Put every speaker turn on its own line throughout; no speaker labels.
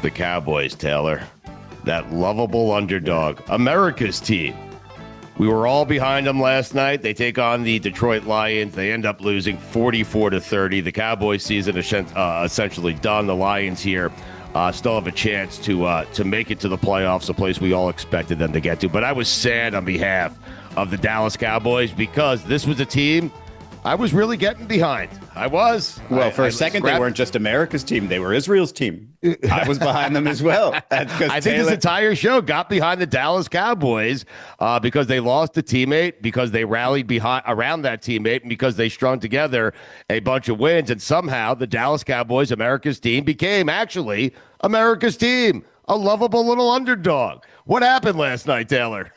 The Cowboys, Taylor. That lovable underdog. America's team. We were all behind them last night. They take on the Detroit Lions. They end up losing 44-30. The Cowboys season is essentially done. The Lions here still have a chance to make it to the playoffs, a place we all expected them to get to. But I was sad on behalf of the Dallas Cowboys because this was a team I was really getting behind. I was.
Well, for a second, they weren't just America's team. They were Israel's team. I was behind them as well.
I think this entire show got behind the Dallas Cowboys because they lost a teammate, because they rallied around that teammate, and because they strung together a bunch of wins. And somehow the Dallas Cowboys, America's team, became actually America's team, a lovable little underdog. What happened last night, Taylor?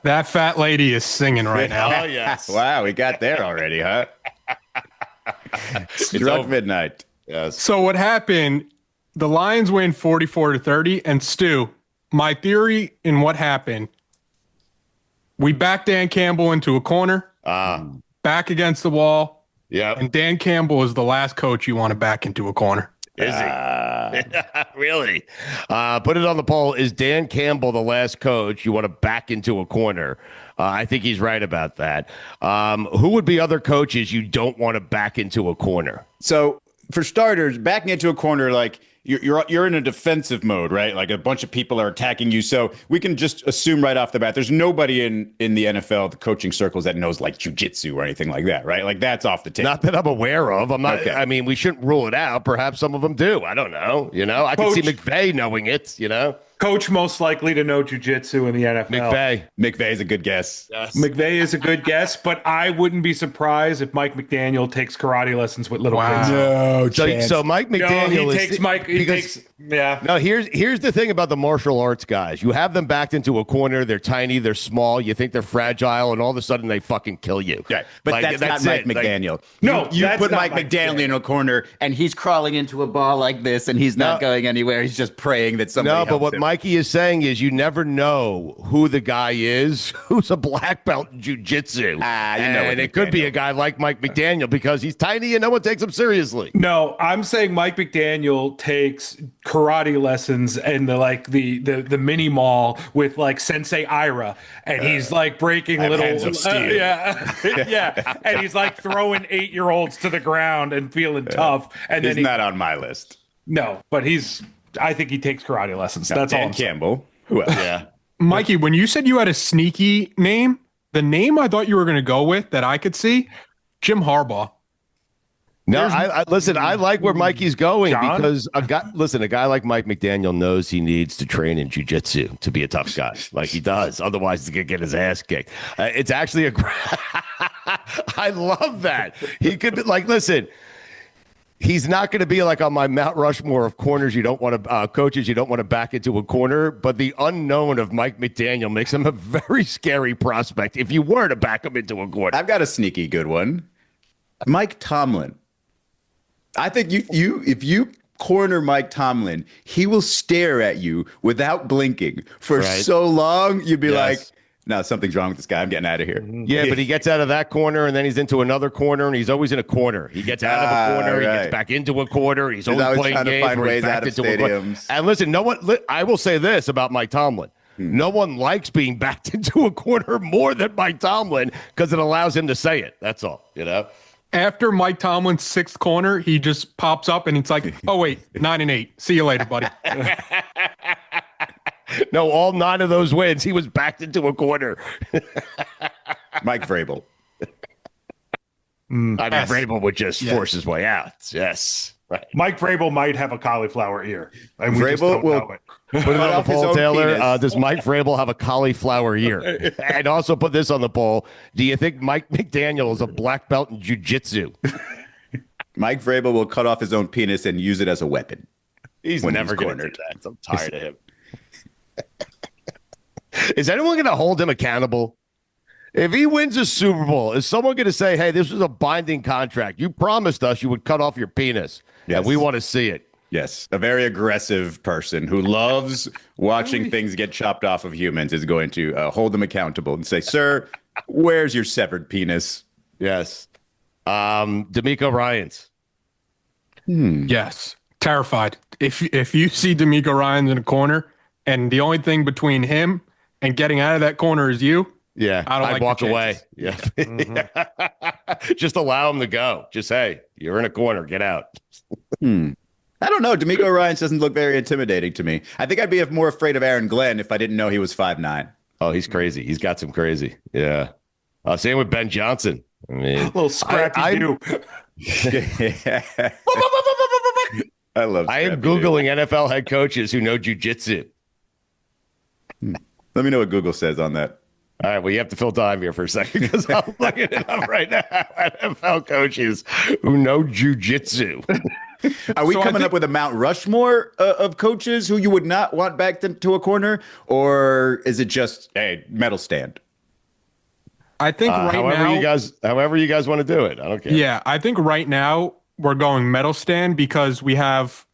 That fat lady is singing right now.
Oh, yes.
Wow, we got there already, huh? Struck midnight.
Yes.
So what happened, the Lions win 44-30, and Stu, my theory in what happened, we backed Dan Campbell into a corner, back against the wall, and Dan Campbell is the last coach you want to back into a corner.
Is he? Really? Put it on the poll. Is Dan Campbell the last coach you want to back into a corner? I think he's right about that. Who would be other coaches you don't want to back into a corner?
So, for starters, backing into a corner, like you're in a defensive mode, right? Like a bunch of people are attacking you. So we can just assume right off the bat, there's nobody in the NFL, the coaching circles, that knows like jujitsu or anything like that, right? Like that's off the table.
Not that I'm aware of. I'm not.
Okay.
I mean, we shouldn't rule it out. Perhaps some of them do. I don't know. I can see McVay knowing it.
Coach most likely to know jiu-jitsu in the NFL.
McVay is a good guess.
Yes.
McVay is a good guess, but I wouldn't be surprised if Mike McDaniel takes karate lessons with little kids.
No
So Mike McDaniel No, here's the thing about the martial arts guys. You have them backed into a corner. They're tiny. They're small. You think they're fragile, and all of a sudden they fucking kill you.
Okay. But that's not Mike McDaniel.
You
put Mike McDaniel in a corner, and he's crawling into a ball like this, and he's not going anywhere. He's just praying that somebody helps
but what
him.
Mikey is saying is you never know who the guy is who's a black belt in jiu-jitsu. And it could be a guy like Mike McDaniel because he's tiny and no one takes him seriously.
No, I'm saying Mike McDaniel takes karate lessons in the mini mall with like Sensei Ira, and he's like breaking little
hands of steel.
and he's like throwing 8-year-olds to the ground and feeling tough. And
he's
then
not on my list.
No, but I think he takes karate lessons.
No,
that's
Dan
all. I'm
Campbell. Who else?
Yeah.
Mikey, when you said you had a sneaky name, the name I thought you were going to go with that I could see, Jim Harbaugh.
No, I listen. I like where Mikey's going
John?
because a guy like Mike McDaniel knows he needs to train in jiu-jitsu to be a tough guy, like he does. Otherwise, he's gonna get his ass kicked. It's actually I love that. He could be like, listen. He's not going to be like on my Mount Rushmore of corners you don't want to coaches you don't want to back into a corner, but the unknown of Mike McDaniel makes him a very scary prospect if you were to back him into a corner.
I've got a sneaky good one. Mike Tomlin. I think if you corner Mike Tomlin, he will stare at you without blinking for so long. You'd be like, no, something's wrong with this guy. I'm getting out of here.
Yeah, but he gets out of that corner, and then he's into another corner, and he's always in a corner. He gets out of a corner, he gets back into a corner. He's always playing
trying to
games
find
where he's
ways
back
out of
into a corner.
stadiums.
And listen, I will say this about Mike Tomlin. No one likes being backed into a corner more than Mike Tomlin because it allows him to say it. That's all,
After Mike Tomlin's 6th corner, he just pops up and it's like, oh, wait, 9-8. See you later, buddy.
No, all 9 of those wins, he was backed into a corner.
Mike Vrabel.
Vrabel would just force his way out. Yes. Right.
Mike Vrabel might have a cauliflower ear. And
Vrabel will
put it on the poll, Taylor.
Penis.
Does Mike Vrabel have a cauliflower ear? And also put this on the poll. Do you think Mike McDaniel is a black belt in jiu-jitsu?
Mike Vrabel will cut off his own penis and use it as a weapon.
He's never going to do that. I'm tired of him. Is anyone going to hold him accountable? If he wins a Super Bowl, is someone going to say, hey, this was a binding contract. You promised us you would cut off your penis. Yes. And we want to see it.
Yes. A very aggressive person who loves watching things get chopped off of humans is going to hold them accountable and say, sir, where's your severed penis?
Yes. D'Amico Ryans.
Yes. Terrified. If you see D'Amico Ryans in a corner and the only thing between him and getting out of that corner is you,
Yeah,
I don't
I'd
like
walk
the
away.
chances.
Yeah. Just allow him to go. Just, hey, you're in a corner. Get out.
I don't know. D'Amico Ryans doesn't look very intimidating to me. I think I'd be more afraid of Aaron Glenn if I didn't know he was 5'9".
Oh, he's crazy. He's got some crazy. Yeah. Same with Ben Johnson. I mean,
A little scrappy do.
I love.
I am
Scrappy Doo.
Googling NFL head coaches who know jujitsu.
Let me know what Google says on that.
All right, well, you have to fill time here for a second because I'm looking it up right now. NFL coaches who know jujitsu.
Are we coming up with a Mount Rushmore of coaches who you would not want back to a corner, or is it just a medal stand?
I think
however you guys want to do it. I don't care.
Yeah, I think right now we're going medal stand because we have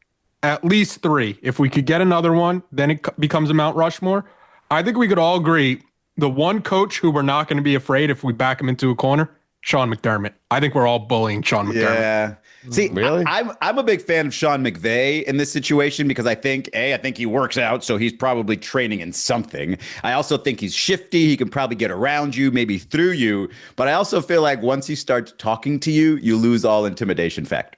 at least 3. If we could get another one, then it becomes a Mount Rushmore. I think we could all agree the one coach who we're not going to be afraid if we back him into a corner, Sean McDermott. I think we're all bullying Sean McDermott.
Yeah. See,
Really?
I'm a big fan of Sean McVay in this situation because I think he works out, so he's probably training in something. I also think he's shifty. He can probably get around you, maybe through you. But I also feel like once he starts talking to you, you lose all intimidation factor.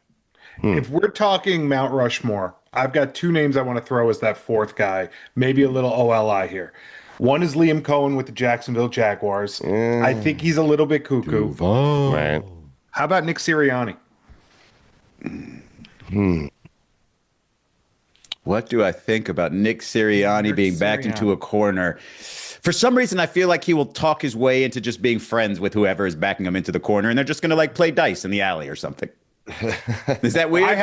If we're talking Mount Rushmore, I've got 2 names I want to throw as that 4th guy. Maybe a little OLI here. One is Liam Cohen with the Jacksonville Jaguars. I think he's a little bit cuckoo.
Right.
How about Nick Sirianni?
What do I think about Nick Sirianni being backed into a corner? For some reason, I feel like he will talk his way into just being friends with whoever is backing him into the corner, and they're just going to play dice in the alley or something. Is that weird?
I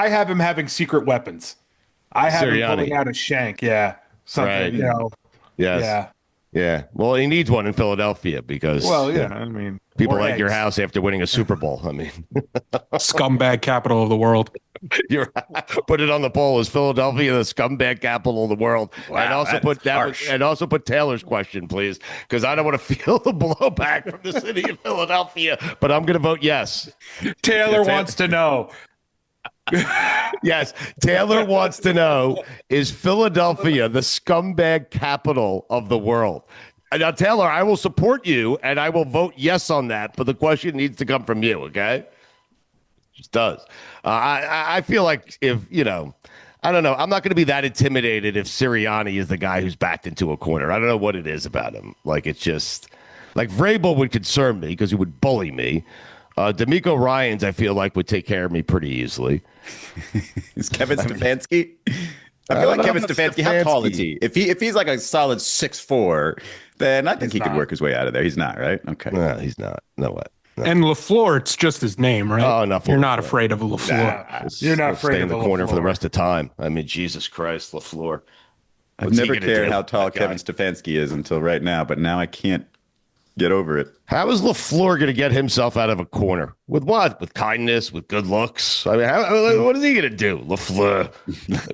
have him having secret weapons. I have him
Sirianni.
pulling out a shank. Yeah. Something,
Right. Yes.
Yeah.
Yeah. Well, he needs one in Philadelphia because
I mean,
people
more
like your
eggs.
house after winning a Super Bowl. I mean,
Scumbag capital of the world.
you're put it on the poll. Is Philadelphia the scumbag capital of the world?
Wow,
and also
that's
put that
harsh.
and also put Taylor's question, please, because I don't want to feel the blowback from the city of Philadelphia. But I'm going to vote yes.
Taylor wants to know.
Yes, Taylor wants to know, is Philadelphia the scumbag capital of the world? Now, Taylor, I will support you, and I will vote yes on that, but the question needs to come from you, okay? Just does. I feel like if, I don't know. I'm not going to be that intimidated if Sirianni is the guy who's backed into a corner. I don't know what it is about him. It's just, Vrabel would concern me because he would bully me. D'Amico Ryans, I feel like, would take care of me pretty easily.
Is Kevin Stefanski? I feel like Kevin Stefanski. How tall is he? If he's like a solid 6'4", then I think he could work his way out of there. He's not, right? Okay.
No, he's not. No way. No.
And LaFleur, it's just his name, right?
Oh, enough.
You're not afraid of LaFleur.
You're not
Stay
afraid
in
of
the corner for the
LaFleur.
rest of time. I mean, Jesus Christ, LaFleur.
I've
What's he
never
gonna
cared
do,
how tall
that guy?
Kevin Stefanski is until right now, but now I can't get over it.
How is LaFleur going to get himself out of a corner? With what? With kindness? With good looks? I mean, what is he going to do, LaFleur?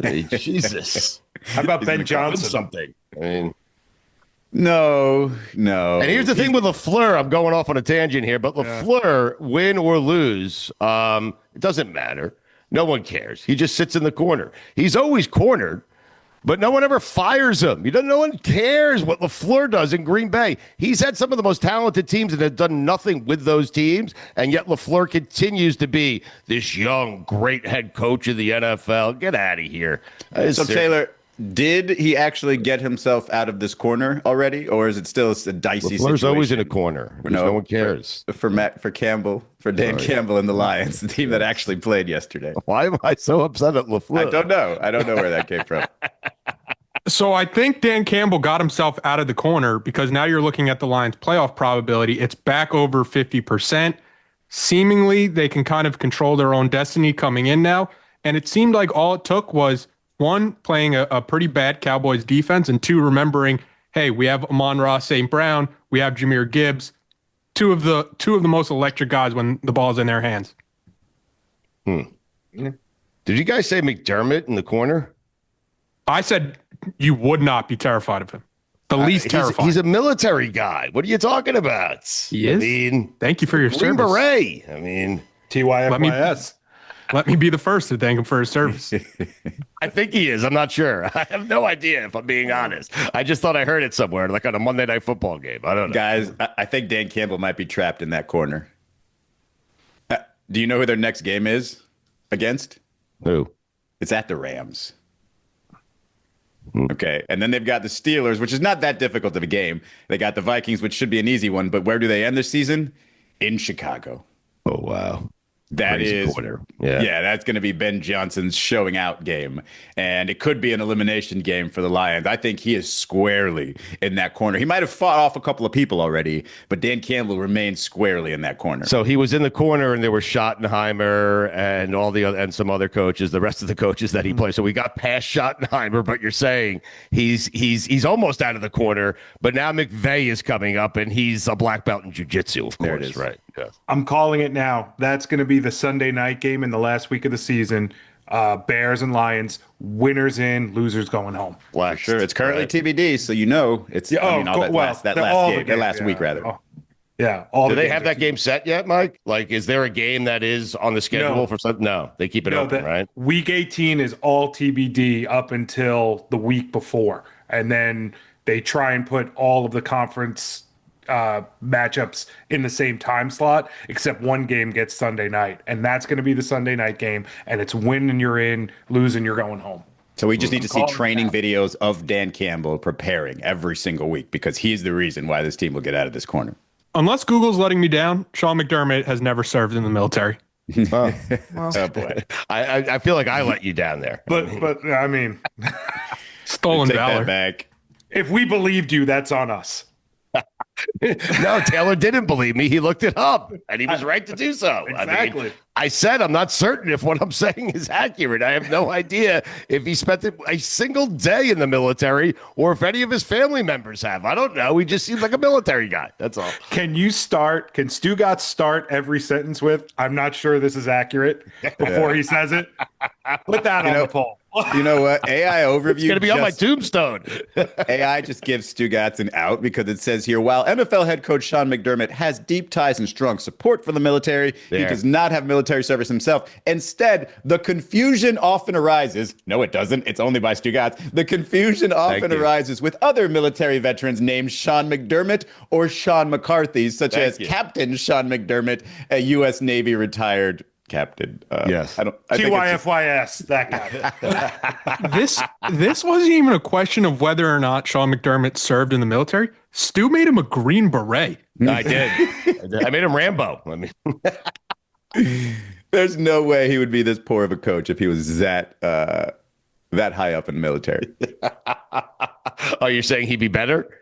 I mean, Jesus.
How about Ben Johnson?
Something. I mean,
No.
and here's the thing with LaFleur. I'm going off on a tangent here, but LaFleur, win or lose, it doesn't matter. No one cares. He just sits in the corner. He's always cornered, but no one ever fires him. No one cares what LaFleur does in Green Bay. He's had some of the most talented teams and has done nothing with those teams, and yet LaFleur continues to be this young, great head coach of the NFL. Get out of here.
So, Taylor, did he actually get himself out of this corner already, or is it still a dicey
LaFleur's
situation?
always in a corner. No one cares.
For Dan Campbell and the Lions, the team that actually played yesterday.
Why am I so upset at LaFleur?
I don't know where that came from.
So I think Dan Campbell got himself out of the corner because now you're looking at the Lions' playoff probability. It's back over 50%. Seemingly, they can kind of control their own destiny coming in now. And it seemed like all it took was, one, playing a pretty bad Cowboys defense, and two, remembering, hey, we have Amon-Ra St. Brown, we have Jahmyr Gibbs, two of the most electric guys when the ball's in their hands.
Did you guys say McDermott in the corner?
I said you would not be terrified of him. The least terrified.
He's a military guy. What are you talking about?
He is?
I mean,
Thank you for your
Green
service.
Beret. I mean,
TYFYS.
Let me be the first to thank him for his service.
I think he is. I'm not sure. I have no idea, if I'm being honest. I just thought I heard it somewhere, like on a Monday Night Football game. I don't know.
Guys, I think Dan Campbell might be trapped in that corner. Do you know who their next game is against?
Who?
It's at the Rams. Okay. And then they've got the Steelers, which is not that difficult of a game. They got the Vikings, which should be an easy one. But where do they end their season? In Chicago.
Oh, wow.
That
Crazy
is,
quarter.
Yeah, that's going to be Ben Johnson's showing out game. And it could be an elimination game for the Lions. I think he is squarely in that corner. He might have fought off a couple of people already, but Dan Campbell remains squarely in that corner.
So he was in the corner, and there were Schottenheimer and all the other, and some other coaches, the rest of the coaches that he played. So we got past Schottenheimer, but you're saying he's almost out of the corner. But now McVay is coming up, and he's a black belt in jiu-jitsu, of course.
There it is.
Right. Yeah.
I'm calling it now. That's going to be the Sunday night game in the last week of the season. Bears and Lions, winners in, losers going home.
For sure. It's currently TBD, so you know it's last week rather.
Oh, yeah. All
Do they have that game set yet, Mike? Like, is there a game that is on the schedule for something? No, they keep it open, right?
Week 18 is all TBD up until the week before. And then they try and put all of the conference matchups in the same time slot, except one game gets Sunday night. And that's going to be the Sunday night game. And it's win and you're in, lose and you're going home.
So we just need to see training videos of Dan Campbell preparing every single week because he's the reason why this team will get out of this corner.
Unless Google's letting me down, Sean McDermott has never served in the military.
Oh,
Oh boy.
I feel like I let you down there.
But I mean,
Stolen
Take
valor.
that back.
if we believed you, that's on us.
No, Taylor didn't believe me. He looked it up, and he was right to do so.
Exactly.
I mean, I said I'm not certain if what I'm saying is accurate. I have no idea if he spent a single day in the military or if any of his family members have. I don't know. He just seems like a military guy. That's all.
Can Stugotz start every sentence with, I'm not sure this is accurate before he says it? Put that on the poll.
You know what? AI overview.
It's going to be on my tombstone.
AI just gives Stugotz an out because it says here, while NFL head coach Sean McDermott has deep ties and strong support for the military, he does not have military service himself. Instead, the confusion often arises. No, it doesn't. It's only by Stugotz. The confusion often arises with other military veterans named Sean McDermott or Sean McCarthy, such as Captain Sean McDermott, a U.S. Navy retired captain.
Yes.
TYFYS, that guy.
This wasn't even a question of whether or not Sean McDermott served in the military. Stu made him a Green Beret.
I did. I made him Rambo. I mean,
there's no way he would be this poor of a coach if he was that high up in the military.
Oh, you're saying he'd be better?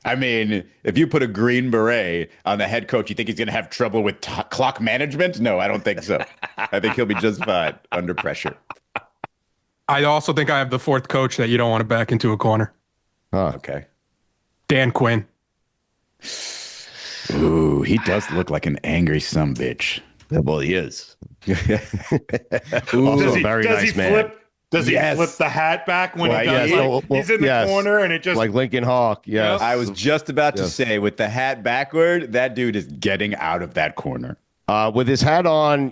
I mean, if you put a Green Beret on the head coach, you think he's going to have trouble with clock management? No, I don't think so. I think he'll be just fine under pressure.
I also think I have the fourth coach that you don't want to back into a corner.
Oh, okay.
Dan Quinn.
Ooh, he does look like an angry sumbitch.
Yeah, well, he is.
Ooh,
very nice man.
Does he flip the hat back when he does? He's in the corner and it just
like Lincoln Hawk. Yes.
I was just about to say, with the hat backward, that dude is getting out of that corner.
With his hat on,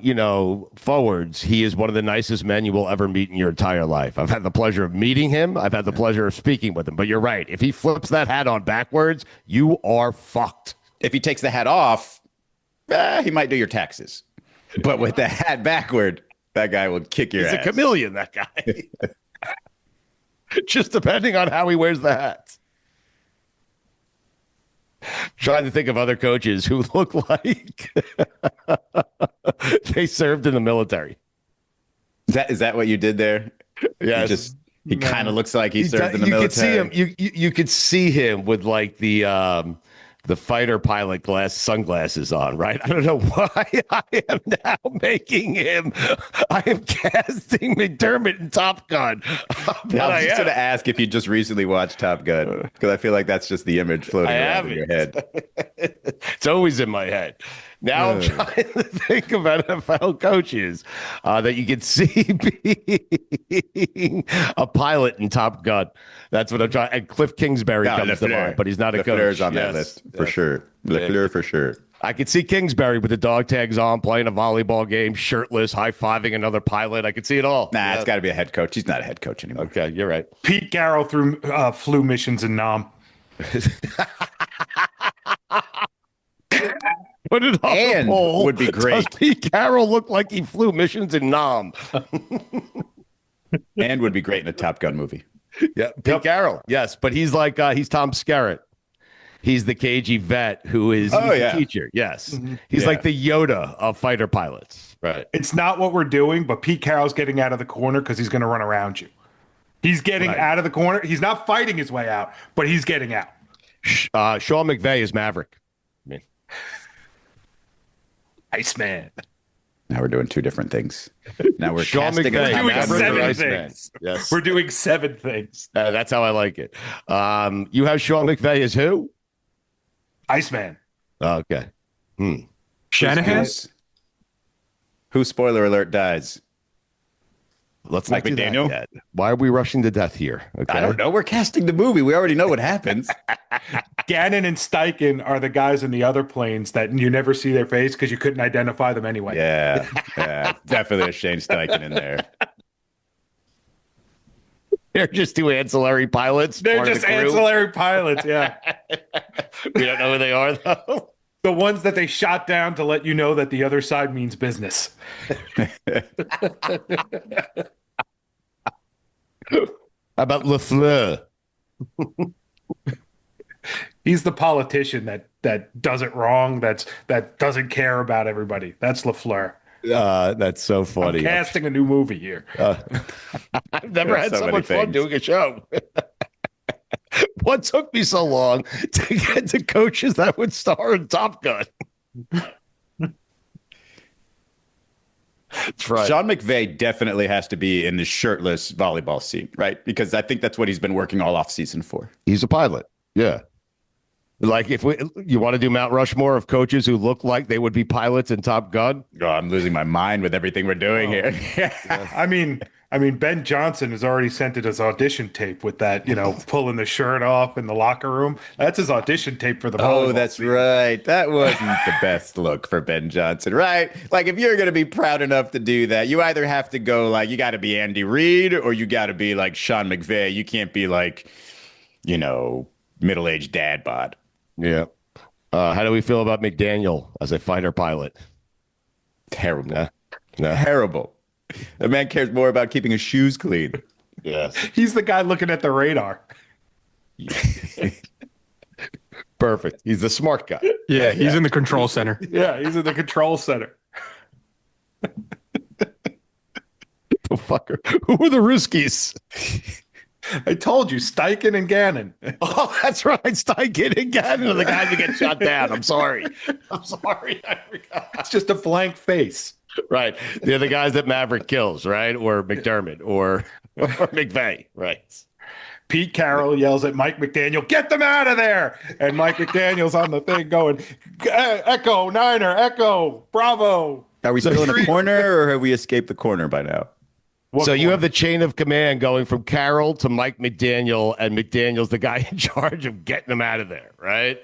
forwards, he is one of the nicest men you will ever meet in your entire life. I've had the pleasure of meeting him. I've had the pleasure of speaking with him. But you're right. If he flips that hat on backwards, you are fucked.
If he takes the hat off, he might do your taxes. But with the hat backward, that guy will kick your ass.
He's a chameleon, that guy. Just depending on how he wears the hat. Trying to think of other coaches who look like they served in the military.
Is that what you did there?
Yeah.
He kind of looks like he served in the military.
Could see him. You could see him with like the fighter pilot sunglasses on, right? I don't know why I am now making him. I am casting McDermott in Top Gun.
I was just going to ask if you just recently watched Top Gun, because I feel like that's just the image floating around in your head.
It's always in my head. Now I'm trying to think of NFL coaches that you could see being a pilot in Top Gun. That's what I'm trying. And Cliff Kingsbury comes to mind, but he's not a coach.
LeFleur's on that list for sure. LeFleur for sure.
I could see Kingsbury with the dog tags on, playing a volleyball game, shirtless, high-fiving another pilot. I could see it all.
Nah, it's got to be a head coach. He's not a head coach anymore.
Okay, you're right.
Pete Carroll through flu missions in Nam.
Put it on
And
the poll.
would be great.
Does Pete Carroll look like he flew missions in Nam?
And would be great in a Top Gun movie.
Yeah, Pete Carroll. Yes, but he's like he's Tom Skerritt. He's the cagey vet who is the teacher. Yes, he's like the Yoda of fighter pilots. Right.
It's not what we're doing, but Pete Carroll's getting out of the corner because he's going to run around you. He's getting out of the corner. He's not fighting his way out, but he's getting out.
Sean McVay is Maverick. I mean,
Iceman.
Now we're doing two different things. Now we're
Sean
casting
McVay,
a
doing
Maverick
seven
or Iceman.
things.
Yes,
We're doing 7 things.
that's how I like it. You have Sean McVay as who?
Iceman.
Okay.
Shanahan?
Who, spoiler alert, dies?
Let's
Mike
not do that
McDaniel?
yet. Why are we rushing to death here? Okay.
I don't know. We're casting the movie. We already know what happens.
Gannon and Steichen are the guys in the other planes that you never see their face because you couldn't identify them anyway.
Yeah, definitely a Shane Steichen in there.
They're just two ancillary pilots.
They're
part of
just
the crew.
ancillary pilots, yeah.
We don't know who they are, though.
The ones that they shot down to let you know that the other side means business.
How about LaFleur?
He's the politician that does it wrong, that doesn't care about everybody. That's LaFleur.
That's so funny.
I'm casting a new movie here.
I've never had so
many
much fun
things.
doing a show. What took me so long to get to coaches that would star in Top Gun? That's right.
Sean McVay definitely has to be in the shirtless volleyball scene, right? Because I think that's what he's been working all off season for.
He's a pilot. Yeah. Like if you want to do Mount Rushmore of coaches who look like they would be pilots in Top Gun.
Oh, I'm losing my mind with everything we're doing here.
I mean, Ben Johnson has already sent it his audition tape with that, pulling the shirt off in the locker room. That's his audition tape for the volleyball.
Oh, that's right. That wasn't the best look for Ben Johnson, right? Like, if you're going to be proud enough to do that, you either have to go like, you got to be Andy Reid or you got to be like Sean McVay. You can't be like, middle-aged dad bod.
Yeah. How do we feel about McDaniel as a fighter pilot?
Terrible.
No.
Terrible. The man cares more about keeping his shoes clean.
Yes.
He's the guy looking at the radar.
Perfect. He's the smart guy.
Yeah, he's in the control center.
Yeah, he's in the control center.
The fucker. Who are the Riskies?
I told you, Steichen and Gannon.
Oh, that's right. Steichen and Gannon are the guys who get shot down. I'm sorry. I forgot.
It's just a blank face.
Right. They're the guys that Maverick kills, right? Or McDermott or McVay, right?
Pete Carroll yells at Mike McDaniel, "Get them out of there!" And Mike McDaniel's on the thing going, "Echo, Niner, Echo, Bravo."
Are we still in a corner or have we escaped the corner by now?
So you have the chain of command going from Carroll to Mike McDaniel, and McDaniel's the guy in charge of getting them out of there, right?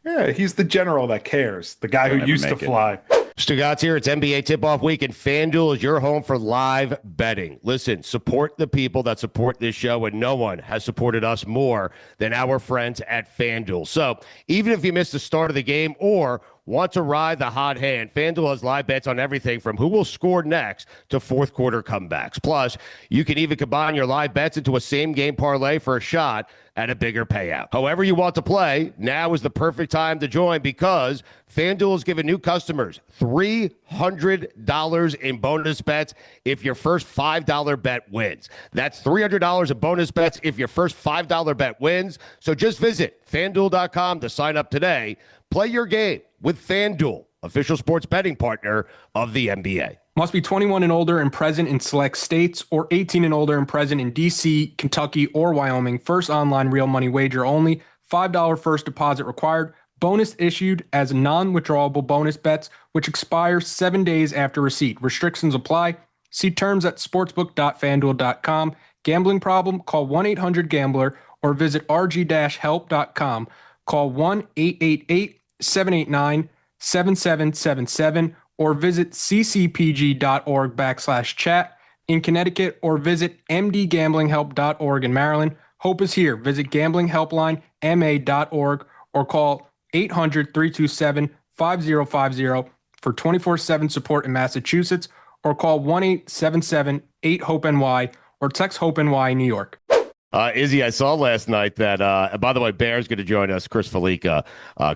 Yeah, he's the general that cares, the guy who
never
used to
make it.
fly.
Stugotz here. It's NBA tip-off week, and FanDuel is your home for live betting. Listen, support the people that support this show, and no one has supported us more than our friends at FanDuel. So even if you missed the start of the game or want to ride the hot hand, FanDuel has live bets on everything from who will score next to fourth quarter comebacks. Plus, you can even combine your live bets into a same-game parlay for a shot at a bigger payout. However you want to play, now is the perfect time to join because FanDuel has given new customers $300 in bonus bets if your first $5 bet wins. That's $300 in bonus bets if your first $5 bet wins. So just visit FanDuel.com to sign up today. Play your game with FanDuel, official sports betting partner of the NBA.
Must be 21 and older and present in select states or 18 and older and present in D.C., Kentucky, or Wyoming. First online real money wager only. $5 first deposit required. Bonus issued as non-withdrawable bonus bets, which expire 7 days after receipt. Restrictions apply. See terms at sportsbook.fanduel.com. Gambling problem? Call 1-800-GAMBLER or visit rg-help.com. Call 1-888 888-789-7777 or visit ccpg.org/chat in Connecticut or visit mdgamblinghelp.org in Maryland. Hope is here. Visit gamblinghelplinema.org or call 800-327-5050 for 24/7 support in Massachusetts or call 1-877-8-HOPE-NY or text HOPE-NY in New York.
Izzy, I saw last night that, by the way, Bear's going to join us, Chris Felica,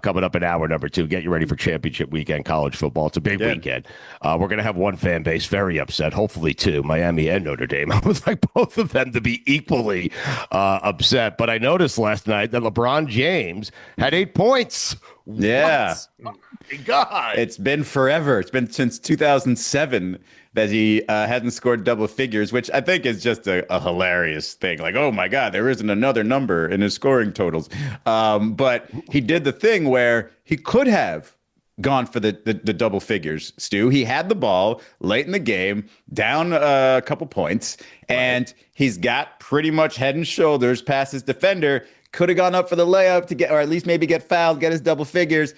coming up in hour number 2. Get you ready for championship weekend, college football. It's a big weekend. We're going to have one fan base very upset, hopefully two, Miami and Notre Dame. I would like both of them to be equally upset. But I noticed last night that LeBron James had 8 points.
Yeah.
What? Oh my God.
It's been forever. It's been since 2007 that he hadn't scored double figures, which I think is just a hilarious thing. Like, oh my God, there isn't another number in his scoring totals. But he did the thing where he could have gone for the double figures, Stu. He had the ball late in the game, down a couple points, and he's got pretty much head and shoulders past his defender. Could have gone up for the layup to get, or at least maybe get fouled, get his double figures,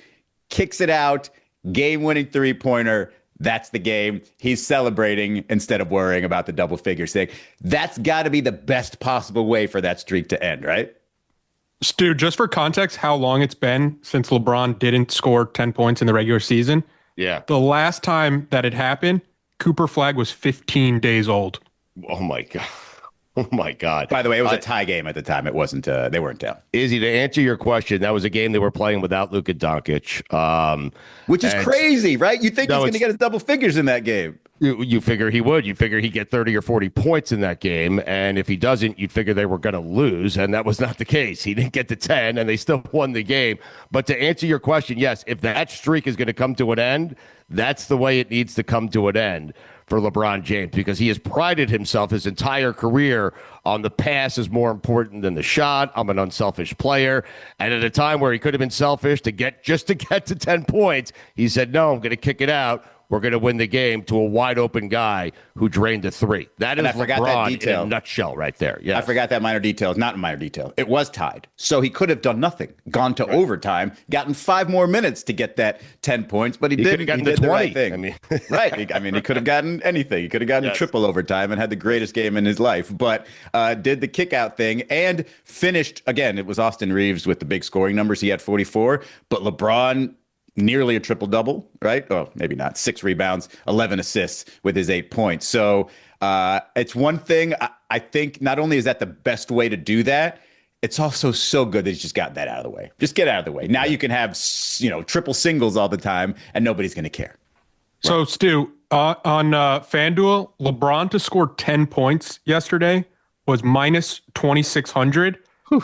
kicks it out, game-winning three-pointer. That's the game. He's celebrating instead of worrying about the double figures thing. That's got to be the best possible way for that streak to end, right?
Stu, just for context, how long it's been since LeBron didn't score 10 points in the regular season.
Yeah.
The last time that it happened, Cooper Flagg was 15 days old.
Oh, my God. Oh, my God.
By the way, it was a tie game at the time. It wasn't, they weren't down.
Izzy, to answer your question, that was a game they were playing without Luka Doncic.
Which is crazy, right? You think he's going to get his double figures in that game.
You figure he would. You figure he'd get 30 or 40 points in that game. And if he doesn't, you'd figure they were going to lose. And that was not the case. He didn't get to 10, and they still won the game. But to answer your question, yes, if that streak is going to come to an end, that's the way it needs to come to an end for LeBron James, because he has prided himself his entire career on the pass is more important than the shot. I'm an unselfish player. And at a time where he could have been selfish to get to 10 points, he said, no, I'm going to kick it out. We're going to win the game to a wide open guy who drained a three. That is LeBron in a nutshell right there. Yeah,
I forgot that minor detail. It's not a minor detail. It was tied. So he could have done nothing, gone to overtime, gotten 5 more minutes to get that 10 points, but he didn't.
He did
20.
The
right thing.
I mean,
right. He could have gotten anything. He could have gotten triple overtime and had the greatest game in his life, but did the kick out thing and finished, again, it was Austin Reeves with the big scoring numbers. He had 44, but LeBron nearly a triple-double, right? Oh, maybe not. 6 rebounds, 11 assists with his 8 points. So it's one thing. I think not only is that the best way to do that, it's also so good that he's just gotten that out of the way. Just get out of the way. Now you can have, triple singles all the time, and nobody's going to care.
So, right. Stu, on FanDuel, LeBron to score 10 points yesterday was minus 2,600.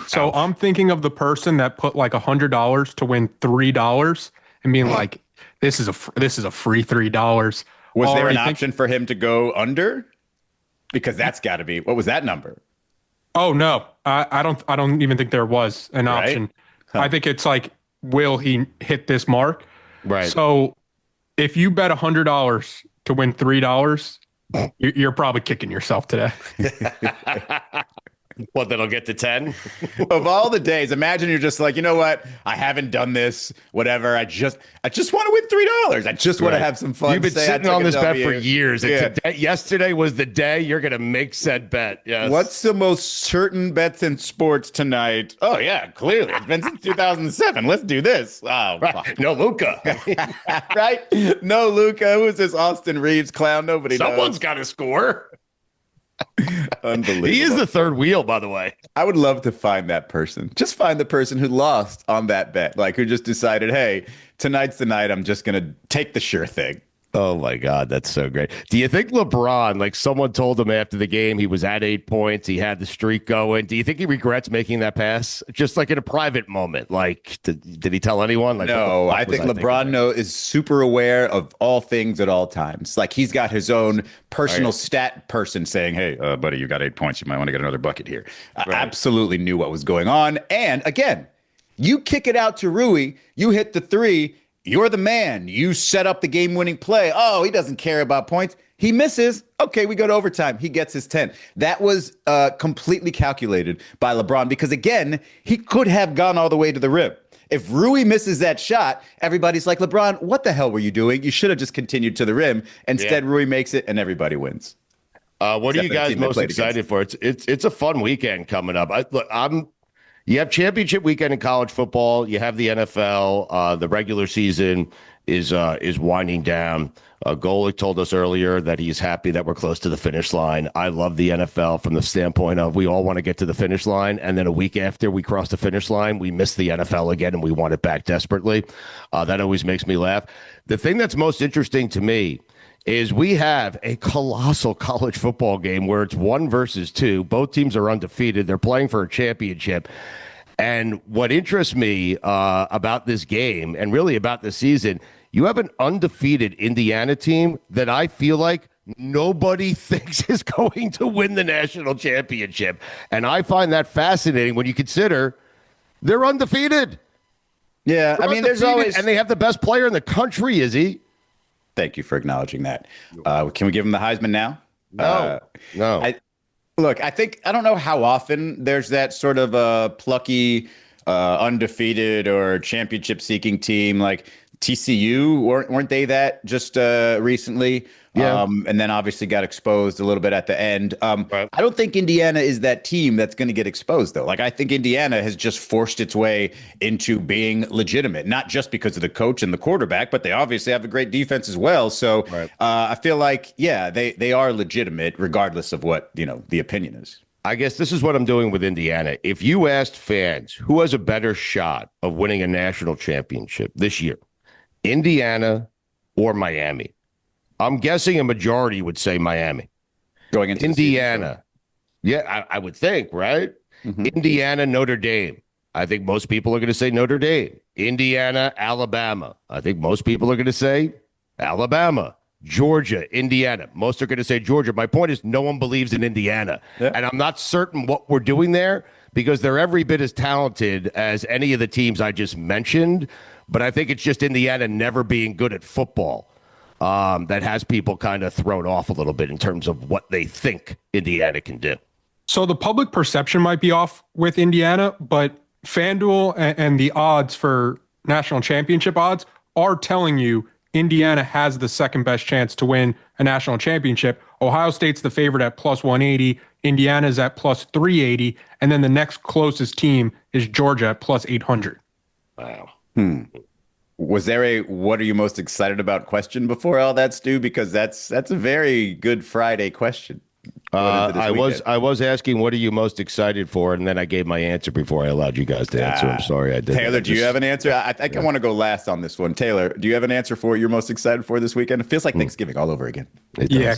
So I'm thinking of the person that put like $100 to win $3. And being like, this is a free $3.
Was there an option for him to go under? Because that's got to be, what was that number?
Oh no, I don't even think there was an option. Huh. I think it's like, will he hit this mark?
Right.
So if you bet $100 to win $3, you're probably kicking yourself today.
What, that'll get to 10?
Of all the days, imagine you're just like, you know what? I haven't done this, whatever. I just want to win $3. I just want to have some fun.
You've been sitting on this bet for years. Yeah. Yesterday was the day you're going to make said bet. Yes.
What's the most certain bets in sports tonight? Oh, yeah, clearly. It's been since 2007. Let's do this. Oh,
right. No Luka.
Right? No Luka. Who's this Austin Reeves clown? Nobody knows.
Someone's got to score.
Unbelievable.
He is the third wheel, by the way.
I would love to find that person. Just find the person who lost on that bet, like who just decided, hey, tonight's the night. I'm just going to take the sure thing.
Oh, my God. That's so great. Do you think LeBron, like someone told him after the game, he was at 8 points, he had the streak going. Do you think he regrets making that pass? Just like in a private moment? Like, did he tell anyone? Like,
no, I think LeBron is super aware of all things at all times. Like he's got his own personal stat person saying, hey, buddy, you got 8 points. You might want to get another bucket here. I absolutely knew what was going on. And again, you kick it out to Rui, you hit the 3, you're the man. You set up the game-winning play. Oh, he doesn't care about points. He misses. Okay, we go to overtime. He gets his 10. That was completely calculated by LeBron because, again, he could have gone all the way to the rim. If Rui misses that shot, everybody's like, LeBron, what the hell were you doing? You should have just continued to the rim. Instead, Rui makes it and everybody wins.
What are you guys most excited for? It's a fun weekend coming up. You have championship weekend in college football. You have the NFL. The regular season is winding down. Golick told us earlier that he's happy that we're close to the finish line. I love the NFL from the standpoint of we all want to get to the finish line, and then a week after we cross the finish line, we miss the NFL again, and we want it back desperately. That always makes me laugh. The thing that's most interesting to me is we have a colossal college football game where it's 1 versus 2. Both teams are undefeated. They're playing for a championship. And what interests me about this game and really about this season, you have an undefeated Indiana team that I feel like nobody thinks is going to win the national championship. And I find that fascinating when you consider they're undefeated.
Yeah,
I mean, there's always... And they have the best player in the country, is he?
Thank you for acknowledging that. Can we give him the Heisman now?
No.
I don't know how often there's that sort of plucky, undefeated or championship-seeking team. Like TCU, weren't they that just recently?
Yeah.
And then obviously got exposed a little bit at the end.
Right.
I don't think Indiana is that team that's going to get exposed, though. Like, I think Indiana has just forced its way into being legitimate, not just because of the coach and the quarterback, but they obviously have a great defense as well. So I feel like, they are legitimate regardless of what, the opinion is.
I guess this is what I'm doing with Indiana. If you asked fans who has a better shot of winning a national championship this year, Indiana or Miami, I'm guessing a majority would say Miami.
Going into
Indiana. I would think, right? Mm-hmm. Indiana, Notre Dame. I think most people are going to say Notre Dame. Indiana, Alabama. I think most people are going to say Alabama. Georgia, Indiana. Most are going to say Georgia. My point is no one believes in Indiana. Yeah. And I'm not certain what we're doing there because they're every bit as talented as any of the teams I just mentioned. But I think it's just Indiana never being good at football. That has people kind of thrown off a little bit in terms of what they think Indiana can do.
So the public perception might be off with Indiana, but FanDuel and the odds for national championship odds are telling you Indiana has the second best chance to win a national championship. Ohio State's the favorite at plus 180. Indiana's at plus 380. And then the next closest team is Georgia at plus 800.
Wow.
Was there a what are you most excited about question before all that, Stu? Because that's a very good Friday question.
I was asking what are you most excited for, and then I gave my answer before I allowed you guys to answer. I'm sorry I did.
Taylor, do you have an answer? I think I want to go last on this one. Taylor, do you have an answer for what you're most excited for this weekend? It feels like Thanksgiving all over again.
Yeah.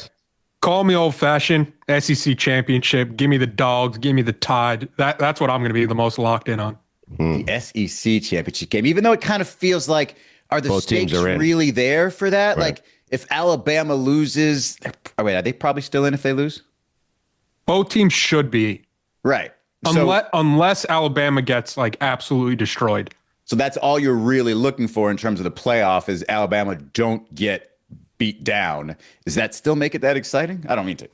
Call me old-fashioned. SEC championship. Give me the Dogs. Give me the Tide. That's what I'm going to be the most locked in on.
The SEC championship game, even though it kind of feels like, are the
both
stakes really there for that?
Right.
Like, if Alabama loses, are they probably still in if they lose?
Both teams should be.
Right.
Unless Alabama gets like absolutely destroyed.
So that's all you're really looking for in terms of the playoff is Alabama don't get beat down. Does that still make it that exciting? I don't mean to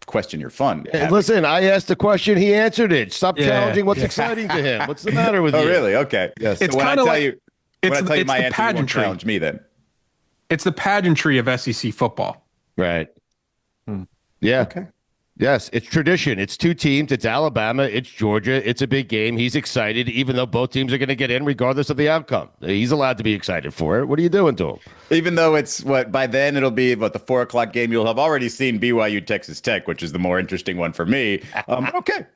question your fun.
Hey, listen, I asked the question, he answered it. Stop challenging what's exciting to him. What's the matter with you?
Oh, really? Okay.
Yes.
It's
so
kind of like
when I tell you my answer, you won't challenge me then.
It's the pageantry of SEC football.
Right. Yeah.
Okay.
Yes, it's tradition. It's two teams. It's Alabama. It's Georgia. It's a big game. He's excited, even though both teams are going to get in regardless of the outcome. He's allowed to be excited for it. What are you doing to him?
Even though it's by then it'll be the 4:00 game. You'll have already seen BYU Texas Tech, which is the more interesting one for me. Okay.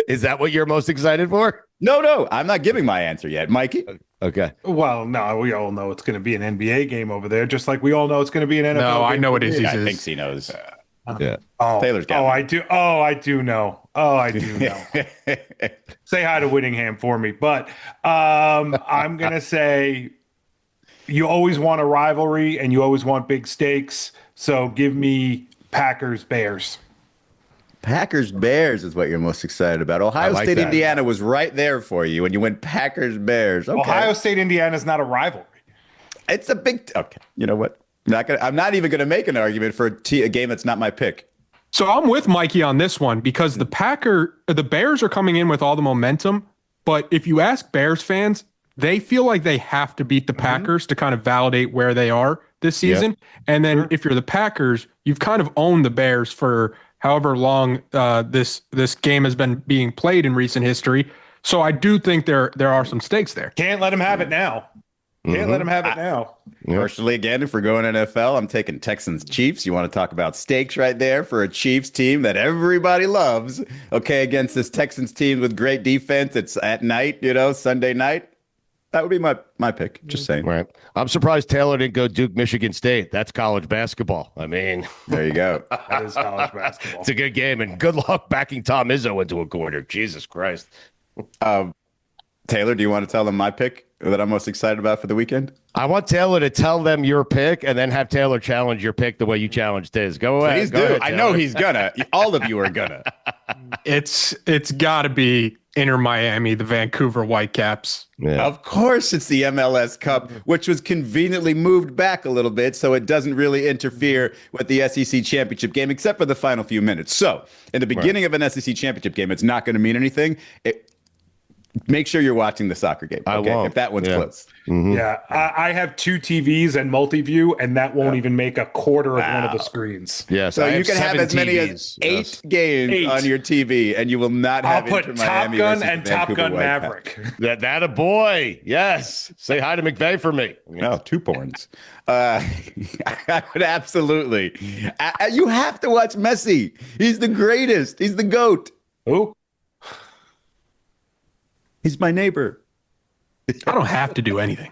Is that what you're most excited for?
No, I'm not giving my answer yet, Mikey.
Okay.
Well, no, we all know it's going to be an NBA game over there, just like we all know it's going to be an NFL.
No,
game.
I know what it is.
I think he knows.
Yeah.
Taylor's got
I do. Oh, I do know. Say hi to Whittingham for me. But I'm going to say you always want a rivalry and you always want big stakes. So give me Packers-Bears.
Packers-Bears is what you're most excited about. Ohio State, Indiana was right there for you when you went Packers-Bears. Okay.
Ohio State, Indiana is not a rivalry.
It's a big. Okay. You know what? I'm not even going to make an argument for a game that's not my pick.
So I'm with Mikey on this one because the Bears are coming in with all the momentum, But if you ask Bears fans, they feel like they have to beat the Packers to kind of validate where they are this season. And then if you're the Packers, you've kind of owned the Bears for however long this game has been being played in recent history. So I do think there are some stakes there.
Can't let him have it now. Can't let him have it now.
Personally, again, if we're going NFL, I'm taking Texans Chiefs. You want to talk about stakes right there for a Chiefs team that everybody loves. Okay, against this Texans team with great defense. It's at night, Sunday night. That would be my pick. Just saying.
Right. I'm surprised Taylor didn't go Duke, Michigan State. That's college basketball. I mean,
there you go.
That is college basketball.
It's a good game, and good luck backing Tom Izzo into a corner. Jesus Christ.
Taylor, do you want to tell them my pick that I'm most excited about for the weekend?
I want Taylor to tell them your pick and then have Taylor challenge your pick the way you challenged his. Go ahead.
Please do. I know he's gonna. All of you are gonna.
It's got to be Inter Miami, the Vancouver Whitecaps.
Yeah. Of course, it's the MLS Cup, which was conveniently moved back a little bit, so it doesn't really interfere with the SEC championship game, except for the final few minutes. So, in the beginning of an SEC championship game, it's not going to mean anything. Make sure you're watching the soccer game. Okay, if that one's close.
Yeah, I have 2 TVs and multi-view, and that won't even make a quarter of one of the screens.
Yes,
so you can have as many as 8 games on your TV, and you will not have
I'll put Top Gun and Top Gun Maverick.
That a boy. Yes. Say hi to McVay for me.
No, 2 porns. I would absolutely. You have to watch Messi. He's the greatest. He's the GOAT.
Who?
He's my neighbor.
I don't have to do anything.